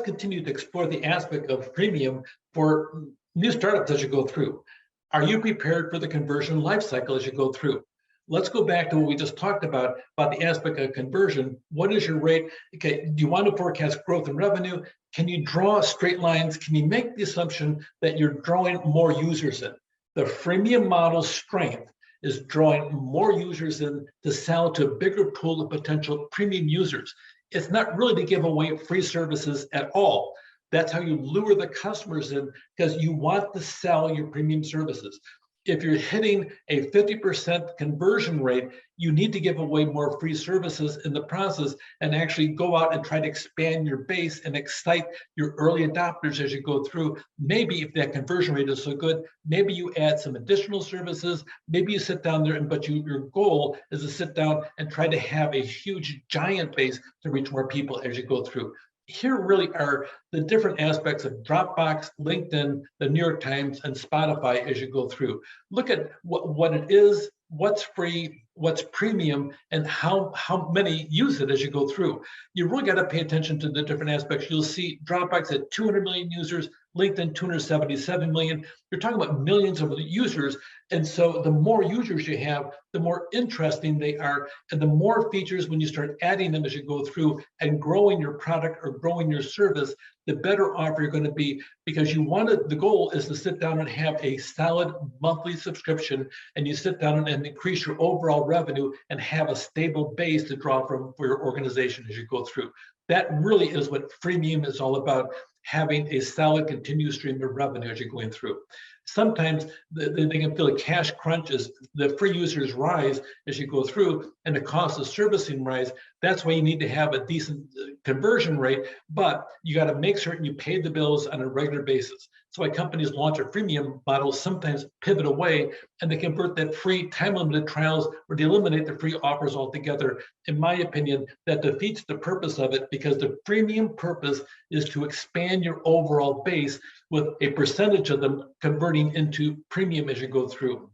let's continue to explore the aspect of freemium for new startups as you go through. Are you prepared for the conversion life cycle as you go through? Let's go back to what we just talked about the aspect of conversion. What is your rate? Okay, do you want to forecast growth in revenue? Can you draw straight lines? Can you make the assumption that you're drawing more users in? The freemium model's strength is drawing more users in to sell to a bigger pool of potential premium users. It's not really to give away free services at all. That's how you lure the customers in, because you want to sell your premium services. If you're hitting a 50% conversion rate, you need to give away more free services in the process and actually go out and try to expand your base and excite your early adopters as you go through. Maybe if that conversion rate is so good, maybe you add some additional services, maybe you sit down there, but your goal is to sit down and try to have a huge giant base to reach more people as you go through. Here really are the different aspects of Dropbox, LinkedIn, the New York Times, and Spotify as you go through. Look at what it is, what's free, what's premium, and how many use it as you go through. You really got to pay attention to the different aspects. You'll see Dropbox at 200 million users, LinkedIn 277 million. You're talking about millions of users. And so the more users you have, the more interesting they are. And the more features, when you start adding them as you go through and growing your product or growing your service, the better off you're going to be, because the goal is to sit down and have a solid monthly subscription, and you sit down and increase your overall revenue and have a stable base to draw from for your organization as you go through. That really is what freemium is all about, having a solid continuous stream of revenue as you're going through. Sometimes they can feel a cash crunch as the free users rise as you go through and the cost of servicing rise. That's why you need to have a decent conversion rate, but you got to make certain you pay the bills on a regular basis. So why companies launch a freemium model sometimes pivot away and they convert that free time-limited trials, or they eliminate the free offers altogether. In my opinion, that defeats the purpose of it, because the freemium purpose is to expand your overall base with a percentage of them converting into premium as you go through.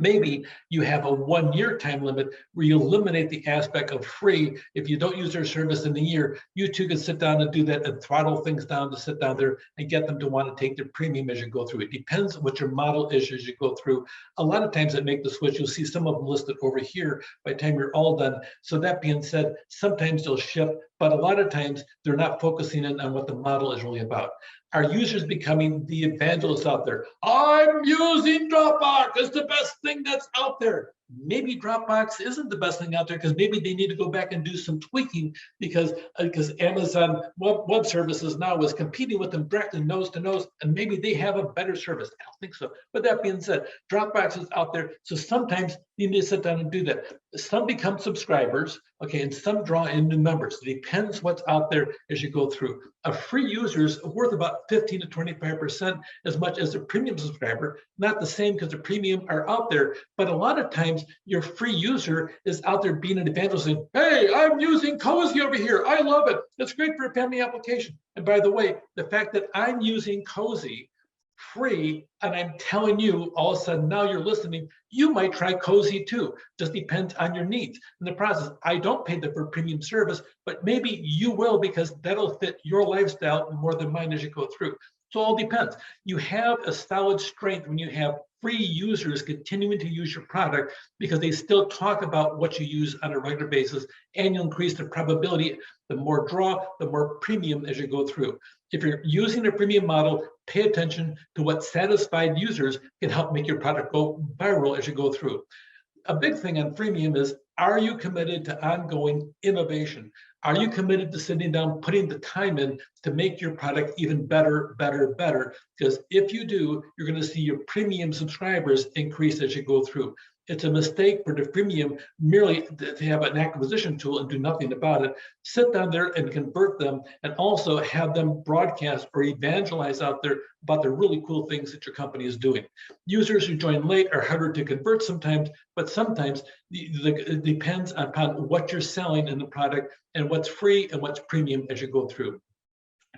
Maybe you have a 1-year time limit where you eliminate the aspect of free. If you don't use their service in a year, you too can sit down and do that and throttle things down to sit down there and get them to want to take their premium as you go through. It depends on what your model is as you go through. A lot of times that make the switch. You'll see some of them listed over here by the time you're all done. So that being said, sometimes they'll shift, but a lot of times they're not focusing in on what the model is really about. Are users becoming the evangelists out there? I'm using Dropbox. It's the best thing that's out there. Maybe Dropbox isn't the best thing out there, because maybe they need to go back and do some tweaking, because Amazon Web Services now is competing with them directly nose to nose, and maybe they have a better service. I don't think so. But that being said, Dropbox is out there. So sometimes you need to sit down and do that. Some become subscribers, okay, and some draw in new members. It depends what's out there as you go through. A free user is worth about 15 to 25% as much as a premium subscriber. Not the same, because the premium are out there, but a lot of times your free user is out there being an evangelist saying, hey, I'm using Cozy over here. I love it. It's great for a family application. And by the way, the fact that I'm using Cozy free, and I'm telling you, all of a sudden now you're listening, you might try Cozy too. Just depends on your needs. In the process, I don't pay for premium service, but maybe you will, because that'll fit your lifestyle more than mine as you go through. So it all depends. You have a solid strength when you have free users continuing to use your product, because they still talk about what you use on a regular basis, and you'll increase the probability. The more draw, the more premium as you go through. If you're using a premium model, pay attention to what satisfied users can help make your product go viral as you go through. A big thing on freemium is, are you committed to ongoing innovation? Are you committed to sitting down, putting the time in to make your product even better, better, better? Because if you do, you're going to see your premium subscribers increase as you go through. It's a mistake for the freemium merely to have an acquisition tool and do nothing about it. Sit down there and convert them, and also have them broadcast or evangelize out there about the really cool things that your company is doing. Users who join late are harder to convert sometimes, but sometimes it depends upon what you're selling in the product and what's free and what's premium as you go through.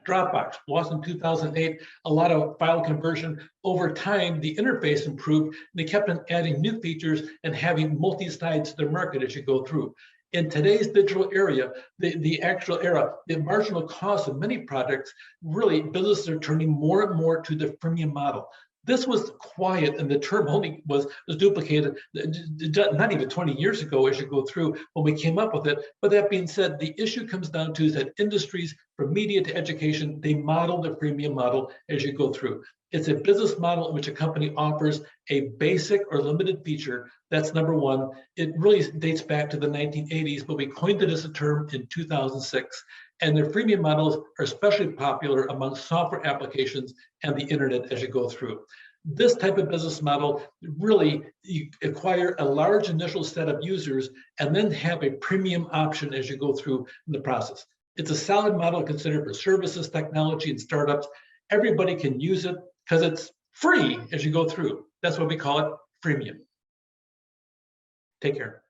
Dropbox, launched in 2008, a lot of file conversion. Over time, the interface improved. They kept on adding new features and having multi-sides to their market as you go through. In today's digital area, the actual era, the marginal cost of many projects, really businesses are turning more and more to the freemium model. This was quiet, and the term only was duplicated not even 20 years ago as you go through when we came up with it. But that being said, the issue comes down to is that industries, from media to education, they model the freemium model as you go through. It's a business model in which a company offers a basic or limited feature. That's number one. It really dates back to the 1980s, but we coined it as a term in 2006. And the freemium models are especially popular among software applications and the internet as you go through. This type of business model, really, you acquire a large initial set of users and then have a premium option as you go through in the process. It's a solid model considered for services, technology, and startups. Everybody can use it because it's free as you go through. That's what we call it, freemium. Take care.